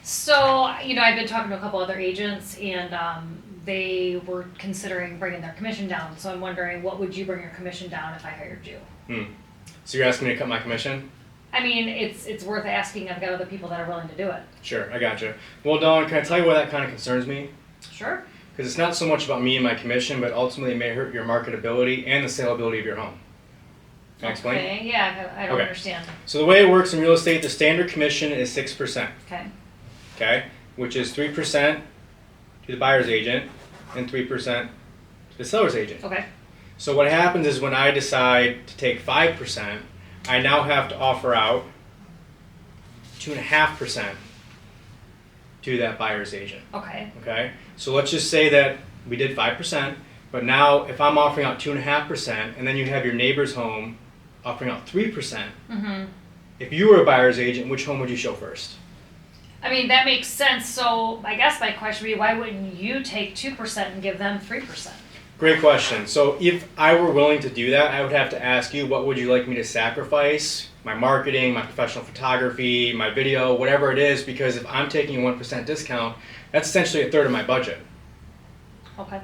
So, I've been talking to a couple other agents, and they were considering bringing their commission down. So I'm wondering, what would you bring your commission down if I hired you? So you're asking me to cut my commission? I mean, it's worth asking. I've got other people that are willing to do it. Sure, I gotcha. Well, Dawn, can I tell you why that kind of concerns me? Sure. Because it's not so much about me and my commission, but ultimately it may hurt your marketability and the saleability of your home. Can I explain? Okay, yeah, I don't understand. So the way it works in real estate, the standard commission is 6%. Okay. Okay? Which is 3% to the buyer's agent and 3% to the seller's agent. Okay. So what happens is when I decide to take 5%, I now have to offer out 2.5% to that buyer's agent. Okay. Okay? So let's just say that we did 5%, but now if I'm offering out 2.5% and then you have your neighbor's home offering out 3%, if you were a buyer's agent, which home would you show first? I mean, that makes sense. So I guess my question would be, why wouldn't you take 2% and give them 3%? Great question. So if I were willing to do that, I would have to ask you, what would you like me to sacrifice? My marketing, my professional photography, my video, whatever it is, because if I'm taking a 1% discount, that's essentially a third of my budget. Okay.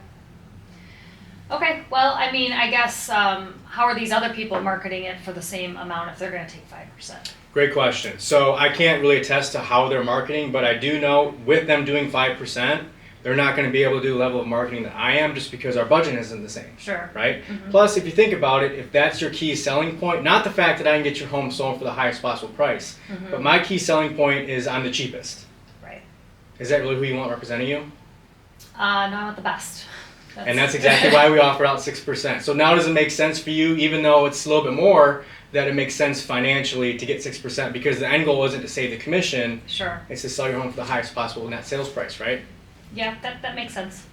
Okay, well, I mean, I guess, how are these other people marketing it for the same amount if they're going to take 5%? Great question. So I can't really attest to how they're marketing, but I do know with them doing 5%, they're not going to be able to do the level of marketing that I am just because our budget isn't the same. Sure. Right? Plus, if you think about it, if that's your key selling point, not the fact that I can get your home sold for the highest possible price, but my key selling point is I'm the cheapest. Right. Is that really who you want representing you? No, I want the best. And that's exactly why we offer out 6%. So now does it make sense for you, even though it's a little bit more, that it makes sense financially to get 6%? Because the end goal isn't to save the commission. Sure. It's to sell your home for the highest possible net sales price, right? Yeah, that makes sense.